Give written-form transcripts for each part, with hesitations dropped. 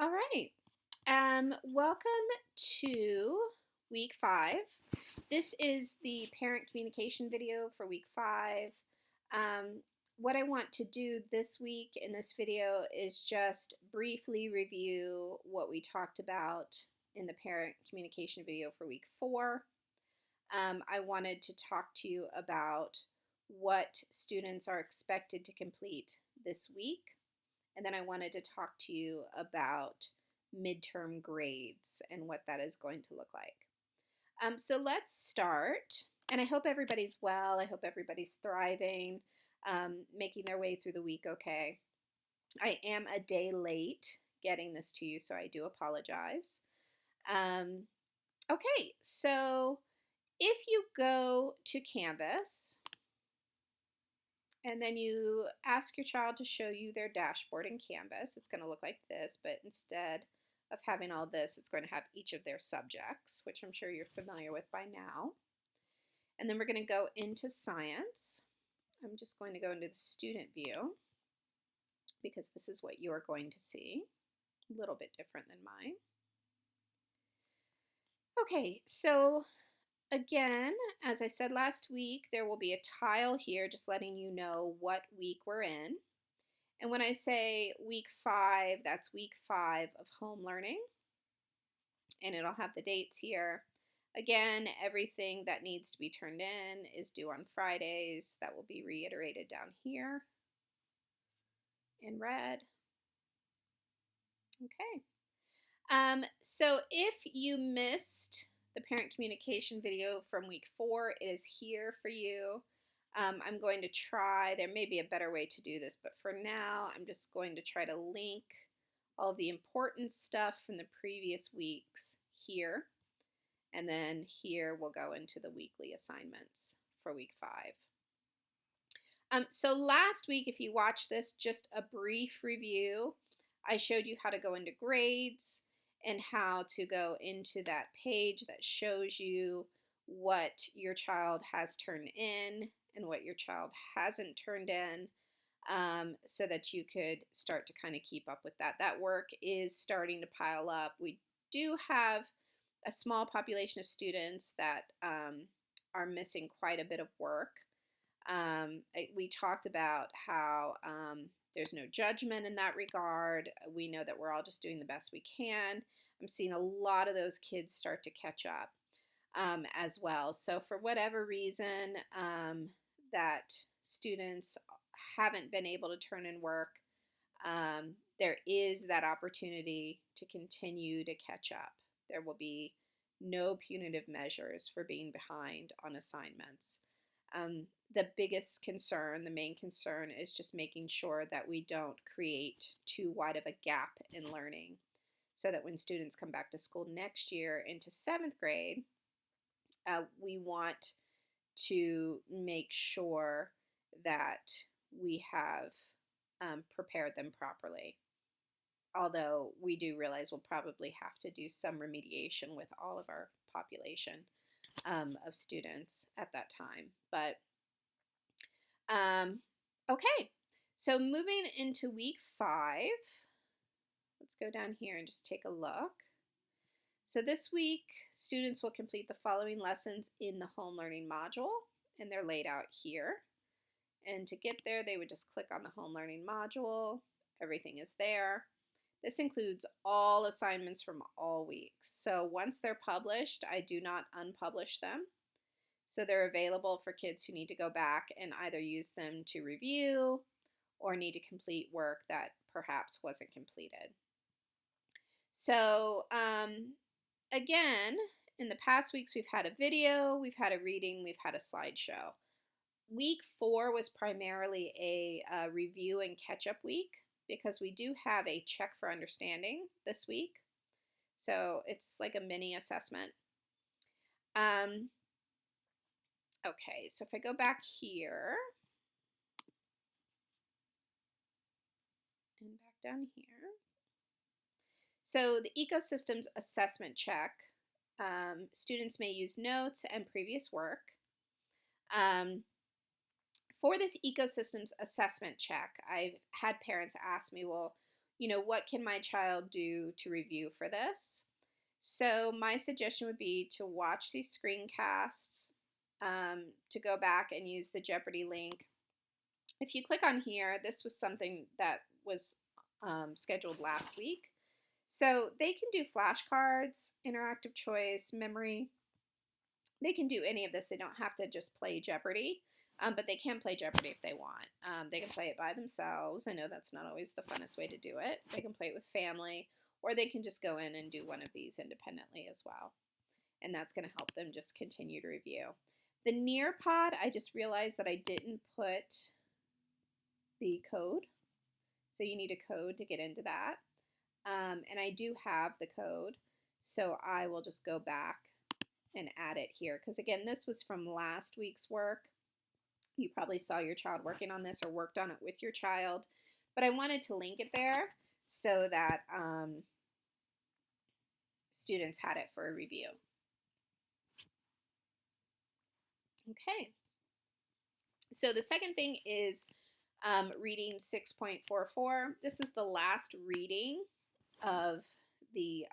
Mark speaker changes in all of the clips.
Speaker 1: All right. Welcome to week 5. This is the parent communication video for week 5. What I want to do this week in this video is just briefly review what we talked about in the parent communication video for week 4. I wanted to talk to you about what students are expected to complete this week. And then I wanted to talk to you about midterm grades and what that is going to look like. So let's start. And I hope everybody's well. I hope everybody's thriving, making their way through the week okay. I am a day late getting this to you, so I do apologize. Um, okay, so if you go to Canvas, and then you ask your child to show you their dashboard in Canvas. It's going to look like this, but instead of having all this, it's going to have each of their subjects, which I'm sure you're familiar with by now. And then we're going to go into science. I'm just going to go into the student view because this is what you're going to see. A little bit different than mine. Okay, so again, as I said last week, there will be a tile here just letting you know what week we're in. And when I say week 5, that's week 5 of home learning. And it'll have the dates here. Again, everything that needs to be turned in is due on Fridays. That will be reiterated down here in red. Okay. So if you missed the parent communication video from week 4, it is here for you. I'm going to try, there may be a better way to do this, but for now, I'm just going to try to link all of the important stuff from the previous weeks here. And then here we'll go into the weekly assignments for week 5. So last week, if you watched this, just a brief review, I showed you how to go into grades and how to go into that page that shows you what your child has turned in and what your child hasn't turned in, so that you could start to kind of keep up with that. That work is starting to pile up. We do have a small population of students that are missing quite a bit of work. We talked about how there's no judgment in that regard. We know that we're all just doing the best we can. I'm seeing a lot of those kids start to catch up as well. So for whatever reason that students haven't been able to turn in work, there is that opportunity to continue to catch up. There will be no punitive measures for being behind on assignments. The biggest concern, the main concern, is just making sure that we don't create too wide of a gap in learning so that when students come back to school next year into 7th grade, we want to make sure that we have prepared them properly. Although we do realize we'll probably have to do some remediation with all of our population of students at that time. But okay, so moving into week 5, let's go down here and just take a look. So this week, students will complete the following lessons in the home learning module, and they're laid out here. And to get there, they would just click on the home learning module. Everything is there. This includes all assignments from all weeks. So once they're published, I do not unpublish them. So they're available for kids who need to go back and either use them to review or need to complete work that perhaps wasn't completed. So again, in the past weeks, we've had a video, we've had a reading, we've had a slideshow. Week 4 was primarily a review and catch-up week because we do have a check for understanding this week. So it's like a mini assessment. Okay, so if I go back here and back down here. So the ecosystems assessment check, students may use notes and previous work. For this ecosystems assessment check, I've had parents ask me, well, what can my child do to review for this? So my suggestion would be to watch these screencasts, to go back and use the Jeopardy link. If you click on here, this was something that was scheduled last week. So they can do flashcards, interactive choice, memory. They can do any of this. They don't have to just play Jeopardy, but they can play Jeopardy if they want. They can play it by themselves. I know that's not always the funnest way to do it. They can play it with family, or they can just go in and do one of these independently as well. And that's going to help them just continue to review. The Nearpod, I just realized that I didn't put the code. So you need a code to get into that. And I do have the code, so I will just go back and add it here. Because again, this was from last week's work. You probably saw your child working on this or worked on it with your child. But I wanted to link it there so that students had it for a review. Okay. So the second thing is reading 6.44. This is the last reading of the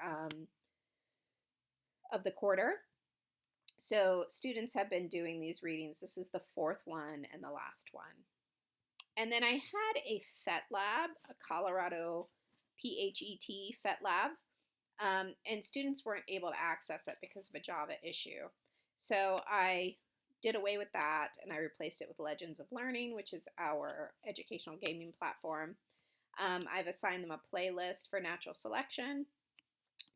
Speaker 1: quarter. So students have been doing these readings. This is the fourth one and the last one. And then I had a PhET lab, a Colorado PhET PhET lab, and students weren't able to access it because of a Java issue. So I did away with that, and I replaced it with Legends of Learning, which is our educational gaming platform. I've assigned them a playlist for natural selection.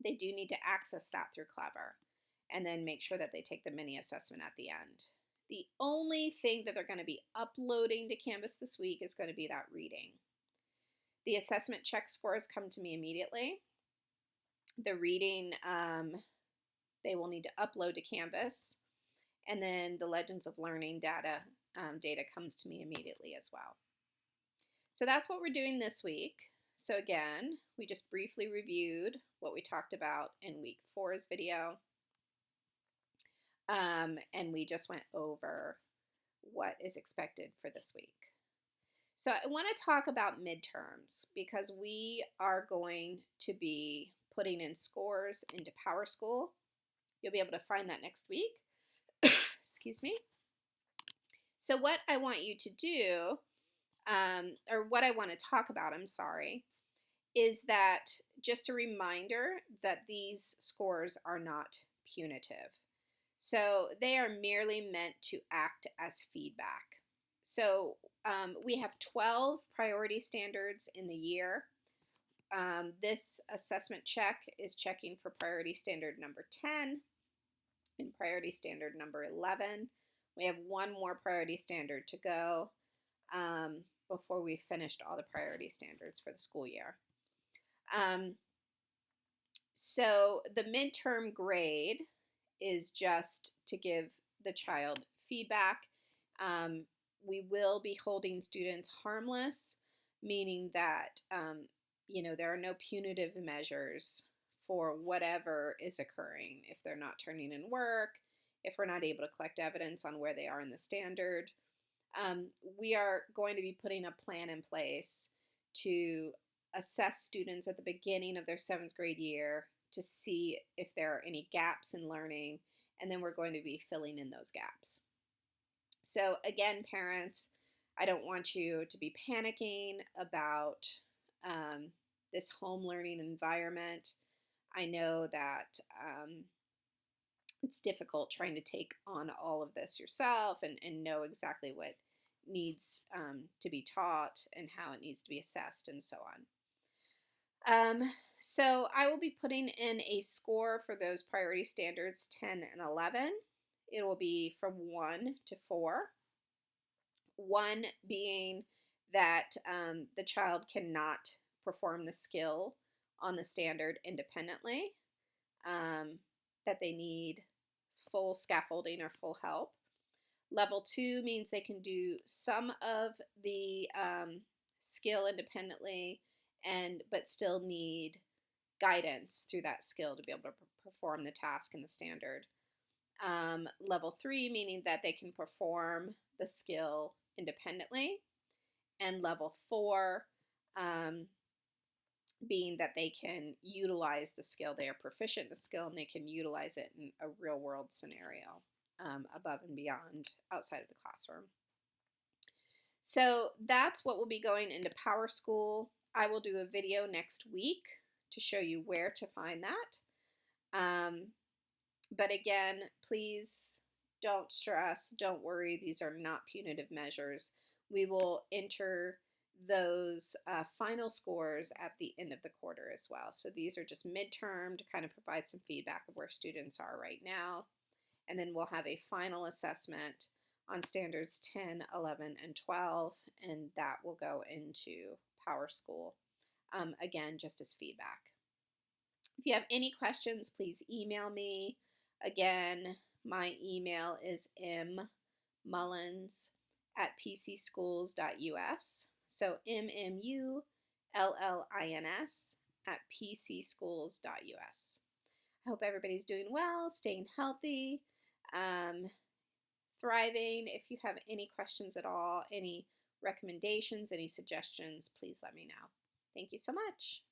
Speaker 1: They do need to access that through Clever, and then make sure that they take the mini assessment at the end. The only thing that they're going to be uploading to Canvas this week is going to be that reading. The assessment check scores come to me immediately. The reading, they will need to upload to Canvas. And then the Legends of Learning data comes to me immediately as well. So that's what we're doing this week. So again, we just briefly reviewed what we talked about in week 4's video. And we just went over what is expected for this week. So I want to talk about midterms because we are going to be putting in scores into PowerSchool. You'll be able to find that next week. Excuse me. So what I want you to do, or what I want to talk about, is that just a reminder that these scores are not punitive. So they are merely meant to act as feedback. So we have 12 priority standards in the year. This assessment check is checking for priority standard number 10 and priority standard number 11. We have one more priority standard to go before we've finished all the priority standards for the school year. So the midterm grade is just to give the child feedback. We will be holding students harmless, meaning that there are no punitive measures for whatever is occurring. If they're not turning in work, if we're not able to collect evidence on where they are in the standard, we are going to be putting a plan in place to assess students at the beginning of their 7th grade year to see if there are any gaps in learning, and then we're going to be filling in those gaps. So again, parents, I don't want you to be panicking about this home learning environment. I know that it's difficult trying to take on all of this yourself and know exactly what needs to be taught and how it needs to be assessed and so on. So I will be putting in a score for those priority standards 10 and 11. It will be from 1 to 4. 1 being that the child cannot perform the skill on the standard independently, that they need full scaffolding or full help. Level 2 means they can do some of the skill independently, but still need guidance through that skill to be able to perform the task in the standard. Level 3 meaning that they can perform the skill independently. And level 4 being that they can utilize the skill, they are proficient in the skill, and they can utilize it in a real world scenario, above and beyond outside of the classroom. So that's what will be going into PowerSchool. I will do a video next week to show you where to find that. But again, please don't stress, don't worry. These are not punitive measures. We will enter those final scores at the end of the quarter as well. So these are just midterm to kind of provide some feedback of where students are right now. And then we'll have a final assessment on standards 10, 11, and 12, and that will go into PowerSchool. Again, just as feedback. If you have any questions, please email me. Again, my email is mmullins@pcschools.us. So mmullins@pcschools.us. I hope everybody's doing well, staying healthy, thriving. If you have any questions at all, any recommendations, any suggestions, please let me know. Thank you so much.